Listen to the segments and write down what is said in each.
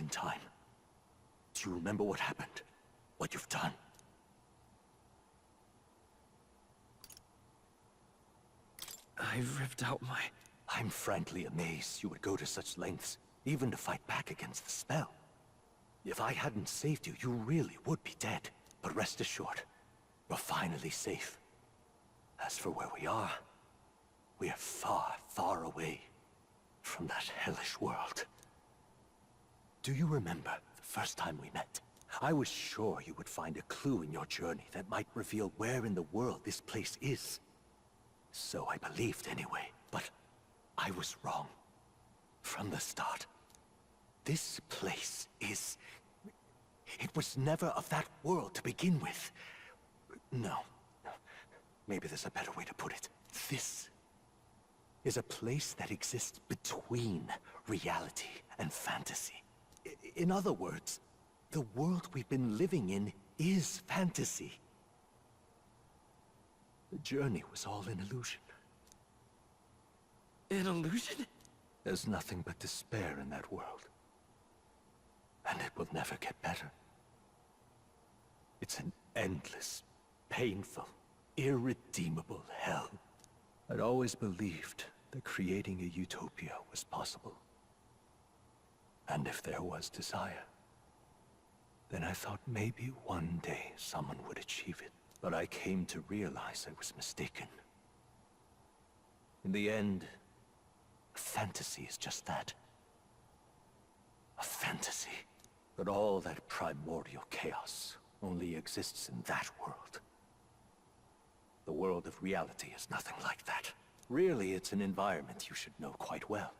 in time. Do you remember what happened? What you've done? I ripped out my... I'm frankly amazed you would go to such lengths, even to fight back against the spell. If I hadn't saved you, you really would be dead. But rest assured, we're finally safe. As for where we are far, far away from that hellish world. Do you remember the first time we met? I was sure you would find a clue in your journey that might reveal where in the world this place is. So I believed anyway, but I was wrong. From the start. This place is... It was never of that world to begin with. No. Maybe there's a better way to put it. This is a place that exists between reality and fantasy. In other words, the world we've been living in is fantasy. The journey was all an illusion. An illusion? There's nothing but despair in that world. And it will never get better. It's an endless, painful, irredeemable hell. I'd always believed that creating a utopia was possible. And if there was desire, then I thought maybe one day someone would achieve it. But I came to realize I was mistaken. In the end, fantasy is just that. A fantasy. But all that primordial chaos only exists in that world. The world of reality is nothing like that. Really, it's an environment you should know quite well.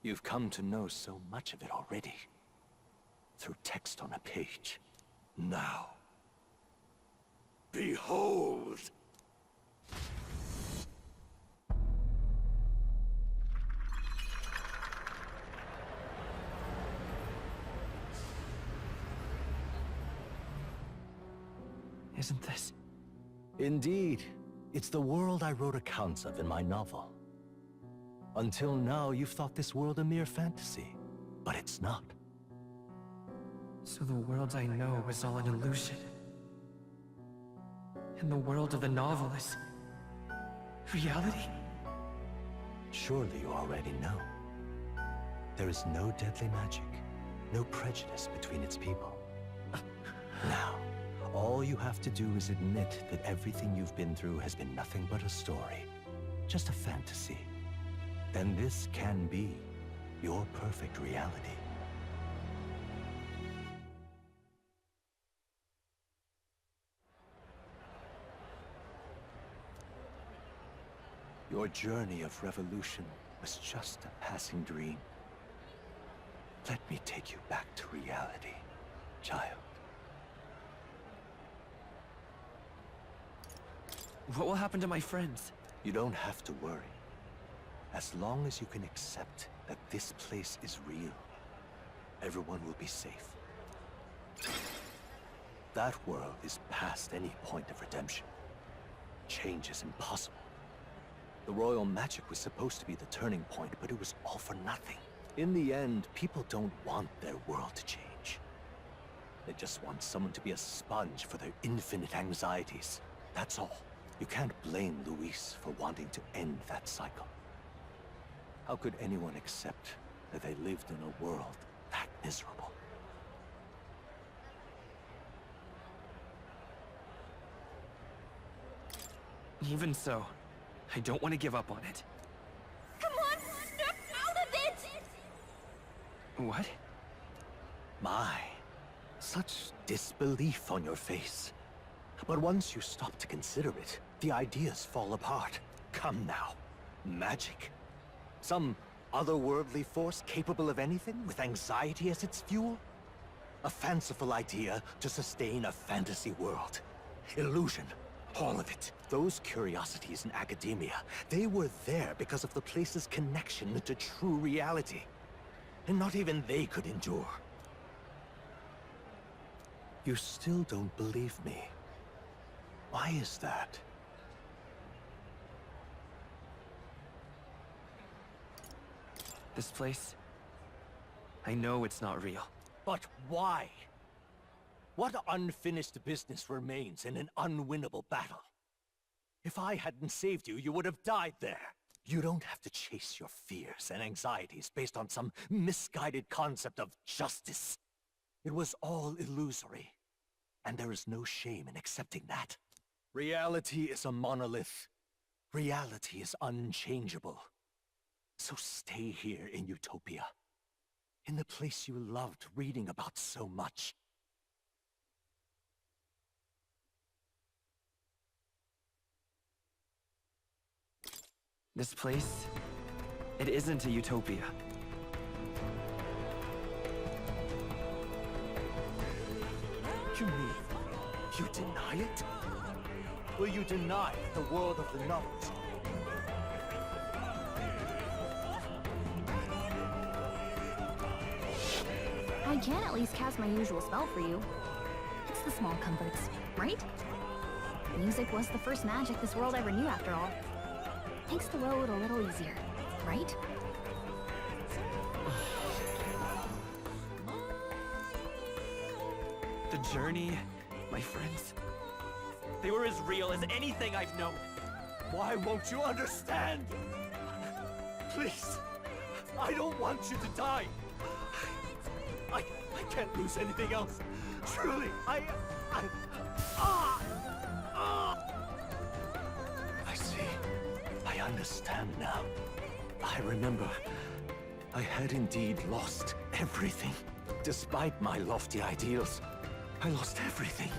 You've come to know so much of it already. Through text on a page. Now, behold! Isn't this? Indeed. It's the world I wrote accounts of in my novel. Until now, you've thought this world a mere fantasy. But it's not. So the world I know is all an illusion. And the world of the novel is... reality? Surely you already know. There is no deadly magic, no prejudice between its people. Now, all you have to do is admit that everything you've been through has been nothing but a story. Just a fantasy. Then this can be your perfect reality. Your journey of revolution was just a passing dream. Let me take you back to reality, child. What will happen to my friends? You don't have to worry. As long as you can accept that this place is real, everyone will be safe. That world is past any point of redemption. Change is impossible. The royal magic was supposed to be the turning point, but it was all for nothing. In the end, people don't want their world to change. They just want someone to be a sponge for their infinite anxieties. That's all. You can't blame Luis for wanting to end that cycle. How could anyone accept that they lived in a world that miserable? Even so, I don't want to give up on it. Come on, snap out of it! What? My, such disbelief on your face. But once you stop to consider it, the ideas fall apart. Come now. Magic? Some otherworldly force capable of anything, with anxiety as its fuel? A fanciful idea to sustain a fantasy world. Illusion. All of it. Those curiosities in academia, they were there because of the place's connection to true reality. And not even they could endure. You still don't believe me. Why is that? This place I know it's not real. But why? What unfinished business remains in an unwinnable battle? If I hadn't saved you, you would have died there. You don't have to chase your fears and anxieties based on some misguided concept of justice. It was all illusory, and there is no shame in accepting that. Reality is a monolith. Reality is unchangeable. So stay here in Utopia, in the place you loved reading about so much. This place, it isn't a utopia. You mean, you deny it? Will you deny the world of the nuns? I can at least cast my usual spell for you. It's the small comforts, right? Music was the first magic this world ever knew after all. Makes the road a little easier, right? The journey, my friends, they were as real as anything I've known. Why won't you understand? Please, I don't want you to die. I can't lose anything else. Truly, I see. I understand now. I remember. I had indeed lost everything. Despite my lofty ideals, I lost everything.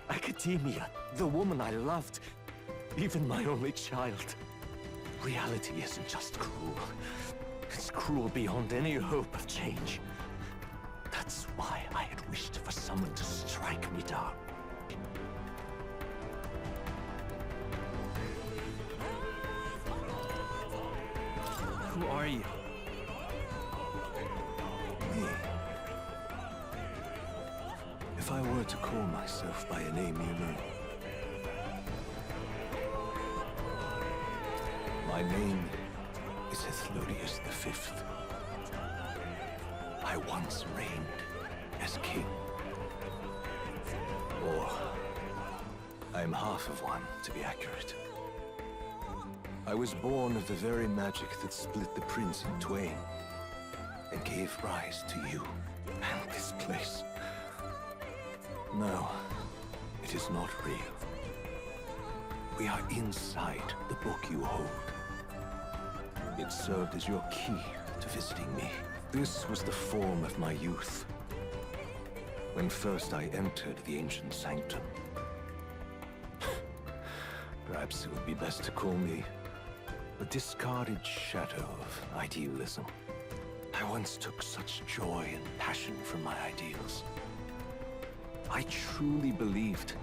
Academia, the woman I loved, even my only child. Reality isn't just cruel. It's cruel beyond any hope of change. That's why I had wished for someone to strike me down. Who are you? Me? If I were to call myself by a name you know. My name is Hethlodius V. I once reigned as king. Or, I'm half of one, to be accurate. I was born of the very magic that split the prince in twain, and gave rise to you and this place. No, it is not real. We are inside the book you hold. It served as your key to visiting me. This was the form of my youth, when first I entered the ancient sanctum. Perhaps it would be best to call me a discarded shadow of idealism. I once took such joy and passion from my ideals. I truly believed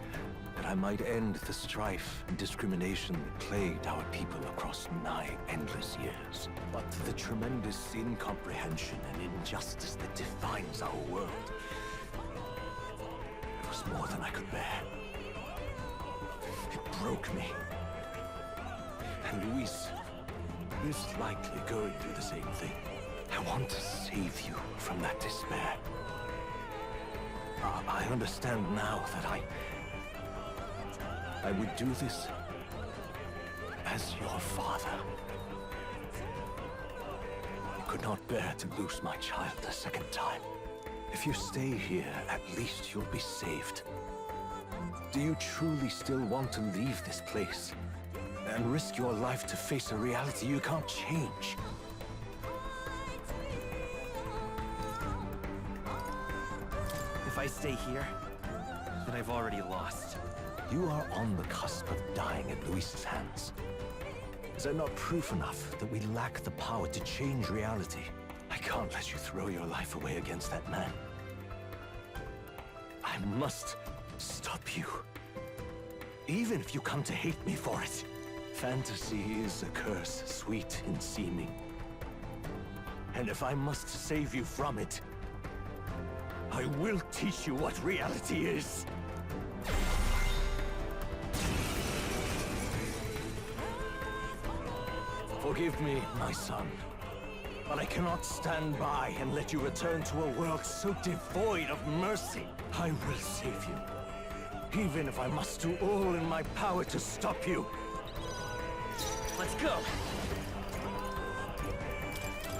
that I might end the strife and discrimination that plagued our people across nigh endless years. But the tremendous incomprehension and injustice that defines our world, it was more than I could bear. It broke me. And Luis is likely going through the same thing. I want to save you from that despair. I understand now that I would do this as your father. I could not bear to lose my child a second time. If you stay here, at least you'll be saved. Do you truly still want to leave this place and risk your life to face a reality you can't change? If I stay here, then I've already lost. You are on the cusp of dying at Luis's hands. Is that not proof enough that we lack the power to change reality? I can't let you throw your life away against that man. I must stop you. Even if you come to hate me for it. Fantasy is a curse, sweet in seeming. And if I must save you from it, I will teach you what reality is. Forgive me, my son. But I cannot stand by and let you return to a world so devoid of mercy. I will save you, even if I must do all in my power to stop you. Let's go!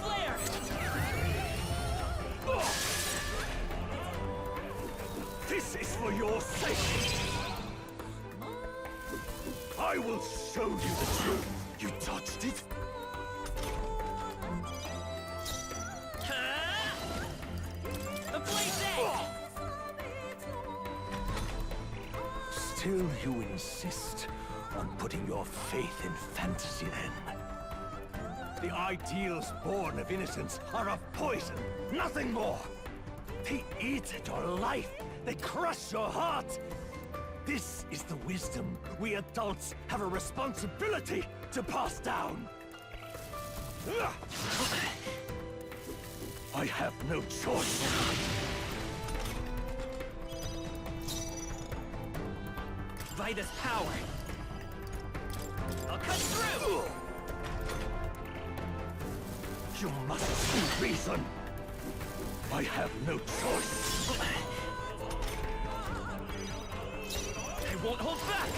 Flare! This is for your sake! I will show you the truth! You dodged it? The blaze egg! Still you insist on putting your faith in fantasy then? The ideals born of innocence are of poison, nothing more! They eat at your life, they crush your heart! This is the wisdom we adults have a responsibility to pass down! I have no choice! By this power, I'll cut through! You must see reason! I have no choice! I won't hold back!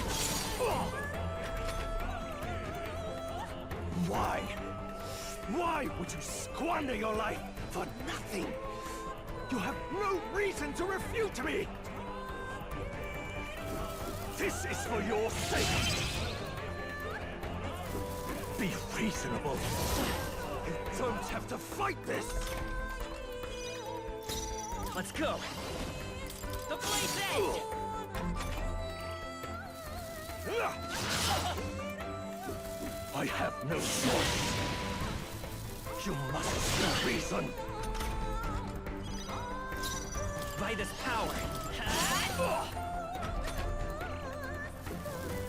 Why? Why would you squander your life for nothing? You have no reason to refute me! This is for your sake! Be reasonable! You don't have to fight this! Let's go! The blaze edge! I have no choice! You must see reason! By this power!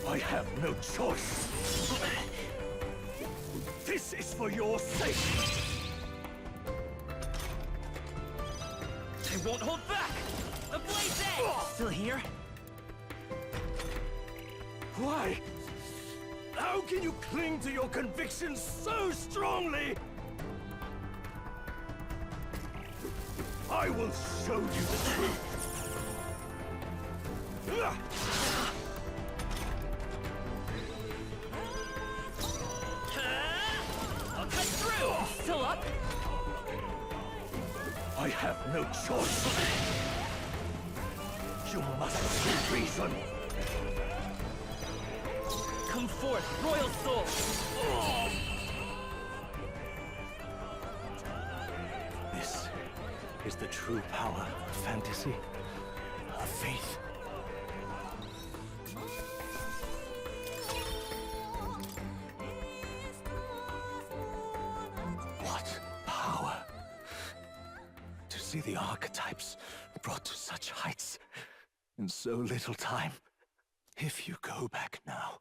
I have no choice! This is for your sake! I won't hold back! The blaze egg! Still here? Why? How can you cling to your convictions so strongly? I will show you the truth! I'll cut through! Still up? I have no choice! You must see reason! Come forth, royal soul! This is the true power of fantasy, of faith. What power! To see the archetypes brought to such heights in so little time. If you go back now,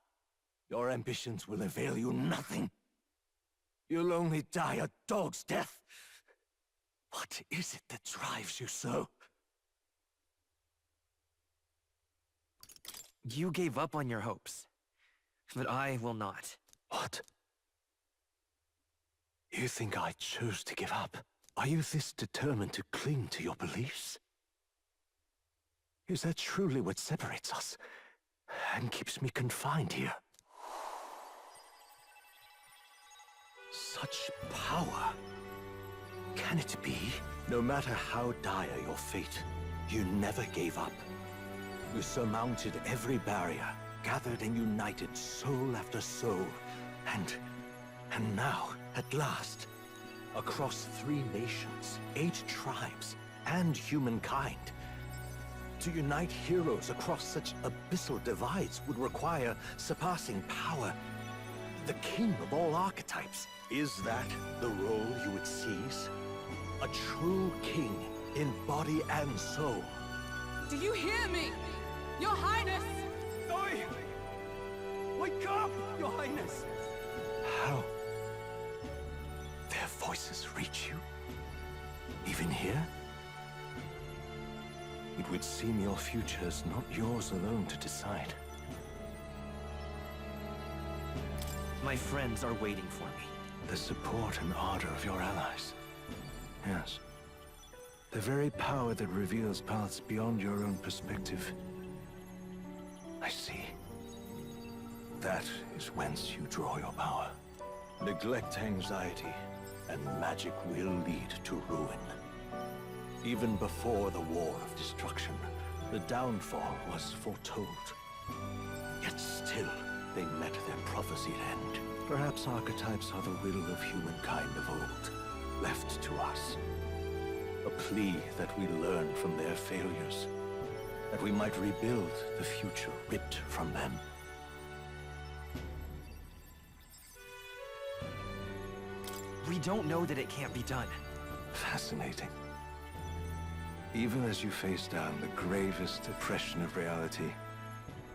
your ambitions will avail you nothing. You'll only die a dog's death. What is it that drives you so? You gave up on your hopes, but I will not. What? You think I chose to give up? Are you this determined to cling to your beliefs? Is that truly what separates us and keeps me confined here? Such power. Can it be? No matter how dire your fate, you never gave up. You surmounted every barrier, gathered and united soul after soul, and now, at last, across 3 nations, 8 tribes, and humankind. To unite heroes across such abyssal divides would require surpassing power. The king of all archetypes. Is that the role you would seize? A true king in body and soul. Do you hear me? Your Highness! Oi! Wake up, Your Highness! How? Their voices reach you? Even here? It would seem your future is not yours alone to decide. My friends are waiting for me. the support and ardor of your allies. Yes. The very power that reveals paths beyond your own perspective. I see. That is whence you draw your power. Neglect anxiety, and magic will lead to ruin. Even before the War of Destruction, the downfall was foretold. Yet still, they met their prophesied end. Perhaps archetypes are the will of humankind of old, left to us. A plea that we learn from their failures, that we might rebuild the future ripped from them. We don't know that it can't be done. Fascinating. Even as you face down the gravest oppression of reality,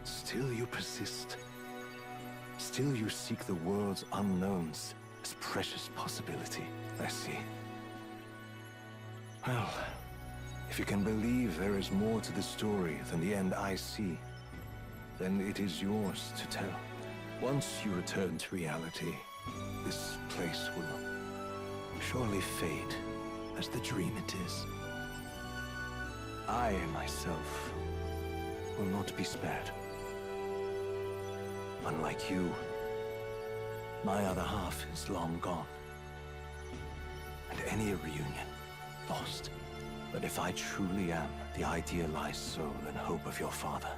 still you persist. Still you seek the world's unknowns as precious possibility. I see. Well, if you can believe there is more to the story than the end I see, then it is yours to tell. Once you return to reality, this place will surely fade as the dream it is. I myself will not be spared. Unlike you, my other half is long gone. And any reunion, lost. But if I truly am the idealized soul and hope of your father,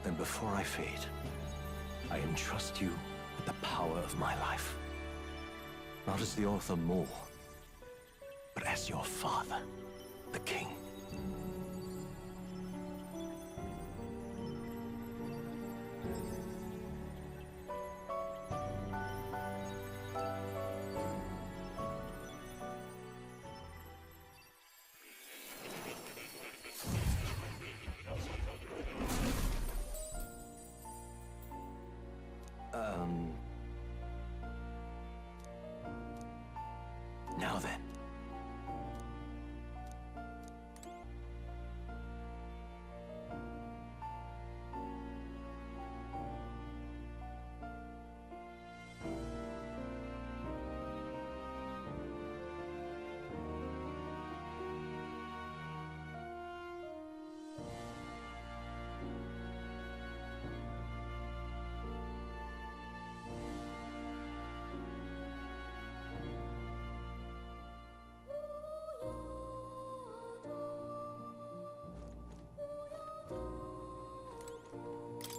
then before I fade, I entrust you with the power of my life. Not as the author more, but as your father, the king. Now then.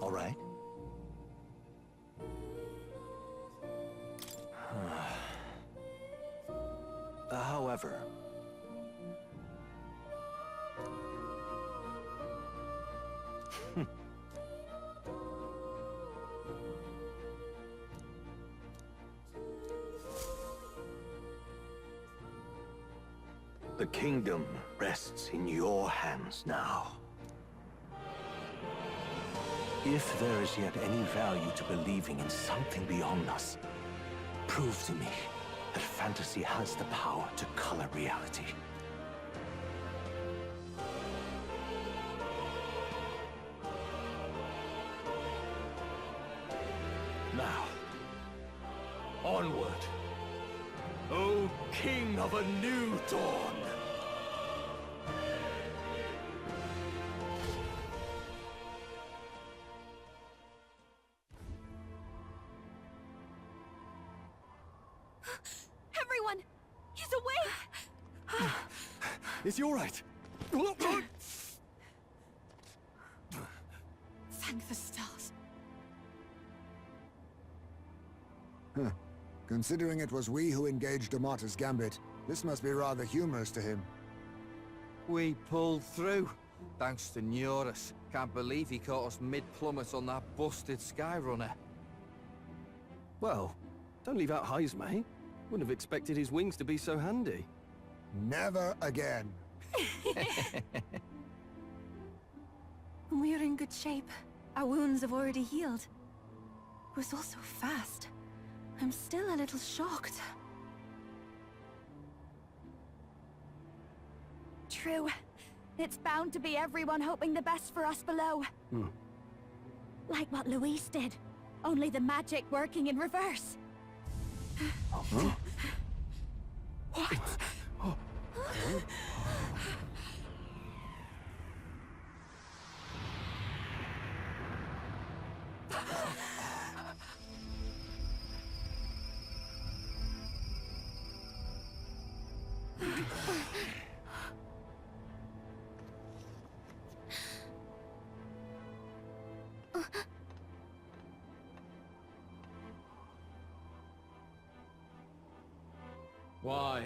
All right. However, the kingdom rests in your hands now. If there is yet any value to believing in something beyond us, prove to me that fantasy has the power to color reality. Now, onward, O King of a new dawn! Everyone! He's awake! Is he all right? Thank the stars. Considering it was we who engaged Amata's gambit, this must be rather humorous to him. We pulled through, thanks to Neurus. Can't believe he caught us mid-plummet on that busted Skyrunner. Well, don't leave out highs, mate. Wouldn't have expected his wings to be so handy. Never again. We're in good shape. Our wounds have already healed. It was all so fast. I'm still a little shocked. True. It's bound to be everyone hoping the best for us below. Like what Luis did. Only the magic working in reverse. What? Why?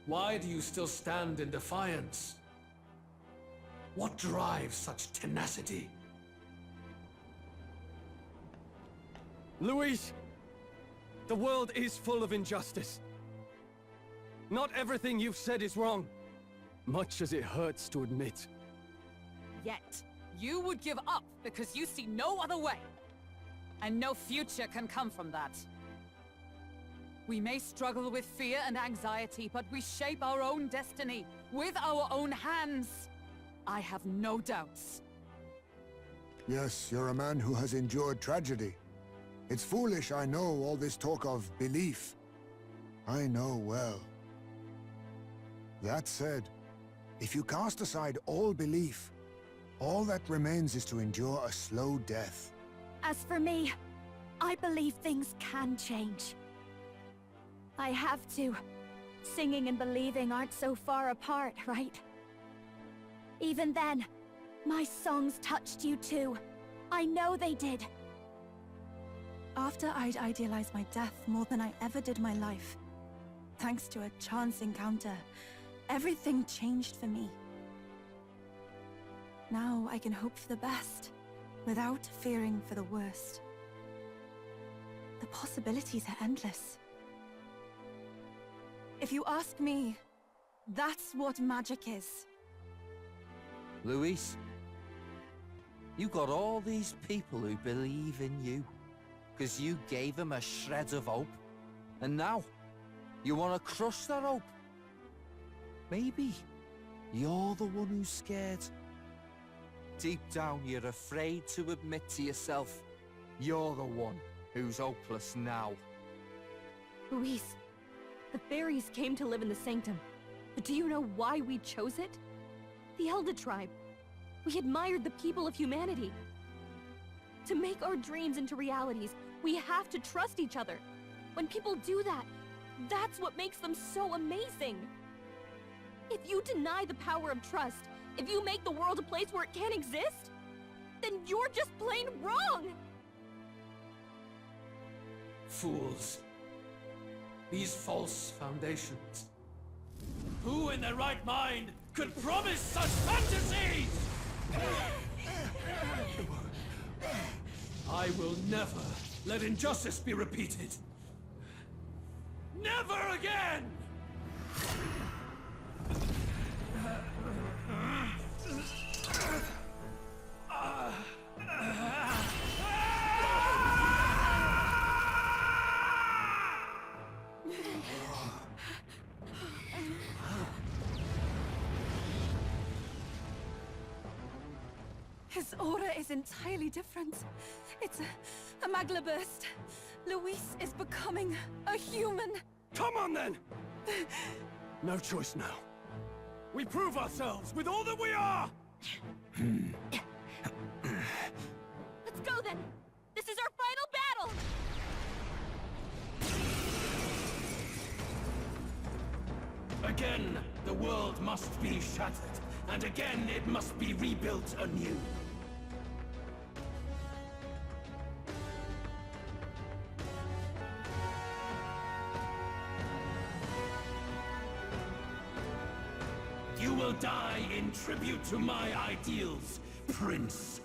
Why do you still stand in defiance? What drives such tenacity? Luis! The world is full of injustice. Not everything you've said is wrong, much as it hurts to admit. Yet, you would give up because you see no other way. And no future can come from that. We may struggle with fear and anxiety, but we shape our own destiny with our own hands. I have no doubts. Yes, you're a man who has endured tragedy. It's foolish, I know, all this talk of belief. I know well. That said, if you cast aside all belief, all that remains is to endure a slow death. As for me, I believe things can change. I have to. Singing and believing aren't so far apart, right? Even then, my songs touched you too. I know they did. After I'd idealized my death more than I ever did my life, thanks to a chance encounter, everything changed for me. Now I can hope for the best, without fearing for the worst. The possibilities are endless. If you ask me, that's what magic is. Luis, you got all these people who believe in you, because you gave them a shred of hope. And now, you want to crush their hope. Maybe you're the one who's scared. Deep down, you're afraid to admit to yourself, you're the one who's hopeless now. Luis, the fairies came to live in the Sanctum. But do you know why we chose it? The Elder tribe. We admired the people of humanity. To make our dreams into realities, we have to trust each other. When people do that, that's what makes them so amazing. If you deny the power of trust, if you make the world a place where it can't exist, then you're just plain wrong! Fools. These false foundations. Who in their right mind could promise such fantasies? I will never let injustice be repeated. Never again! His aura is entirely different. It's a magla burst. Luis is becoming a human. Come on then! No choice now. We prove ourselves with all that we are! Let's go then! This is our final battle! Again, the world must be shattered, and again it must be rebuilt anew. You will die in tribute to my ideals, Prince